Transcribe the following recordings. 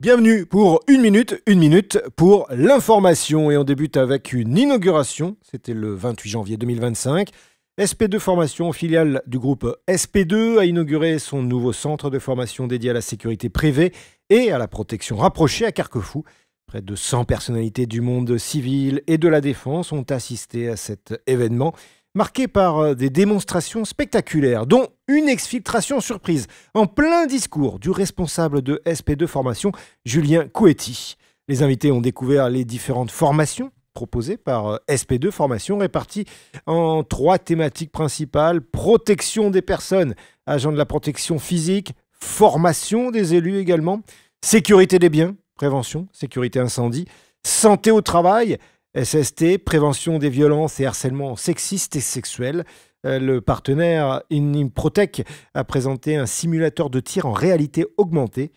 Bienvenue pour une minute pour l'information. Et on débute avec une inauguration, c'était le 28 janvier 2025. SP2 Formation, filiale du groupe SP2, a inauguré son nouveau centre de formation dédié à la sécurité privée et à la protection rapprochée à Carquefou. Près de 100 personnalités du monde civil et de la défense ont assisté à cet événement, marqué par des démonstrations spectaculaires, dont une exfiltration surprise en plein discours du responsable de SP2 Formation, Julien Couetti. Les invités ont découvert les différentes formations proposées par SP2 Formation, réparties en 3 thématiques principales: protection des personnes, agents de la protection physique, formation des élus également, sécurité des biens, prévention, sécurité incendie, santé au travail, SST, prévention des violences et harcèlement sexiste et sexuel. Le partenaire Inimprotec a présenté un simulateur de tir en réalité augmentée,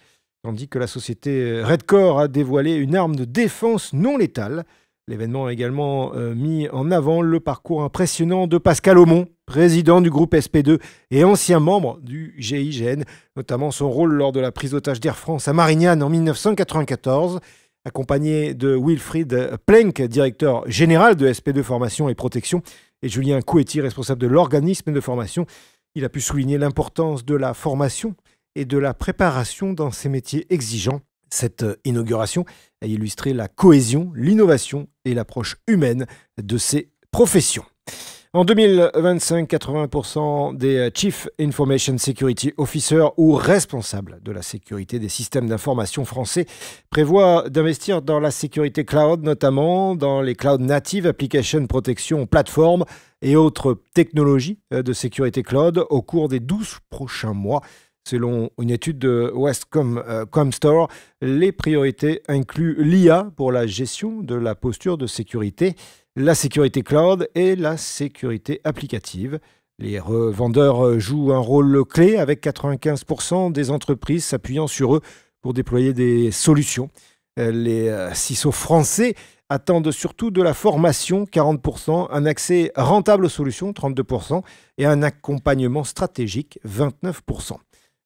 tandis que la société Redcore a dévoilé une arme de défense non létale. L'événement a également mis en avant le parcours impressionnant de Pascal Aumont, président du groupe SP2 et ancien membre du GIGN, notamment son rôle lors de la prise d'otage d'Air France à Marignane en 1994. Accompagné de Wilfried Plenk, directeur général de SP2 Formation et Protection, et Julien Couetti, responsable de l'organisme de formation. Il a pu souligner l'importance de la formation et de la préparation dans ces métiers exigeants. Cette inauguration a illustré la cohésion, l'innovation et l'approche humaine de ces professions. En 2025, 80% des Chief Information Security Officers ou responsables de la sécurité des systèmes d'information français prévoient d'investir dans la sécurité cloud, notamment dans les cloud native application protection platform et autres technologies de sécurité cloud au cours des 12 prochains mois. Selon une étude de Westcomstore, les priorités incluent l'IA pour la gestion de la posture de sécurité, la sécurité cloud et la sécurité applicative. Les revendeurs jouent un rôle clé avec 95% des entreprises s'appuyant sur eux pour déployer des solutions. Les CISO français attendent surtout de la formation, 40%, un accès rentable aux solutions, 32%, et un accompagnement stratégique, 29%.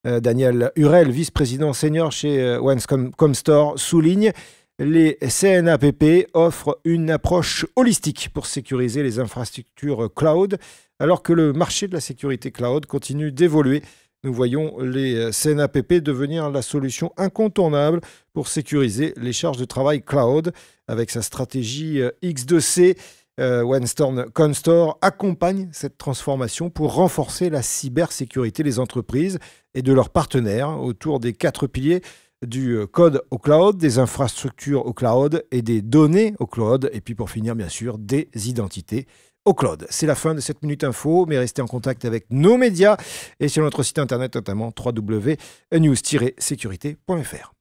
Daniel Hurel, vice-président senior chez Westcomstore, souligne: les CNAPP offrent une approche holistique pour sécuriser les infrastructures cloud, alors que le marché de la sécurité cloud continue d'évoluer. Nous voyons les CNAPP devenir la solution incontournable pour sécuriser les charges de travail cloud. Avec sa stratégie X2C, Westcomstore accompagne cette transformation pour renforcer la cybersécurité des entreprises et de leurs partenaires autour des 4 piliers du code au cloud, des infrastructures au cloud et des données au cloud. Et puis pour finir, bien sûr, des identités au cloud. C'est la fin de cette Minute Info, mais restez en contact avec nos médias et sur notre site internet, notamment www.news-sécurité.fr.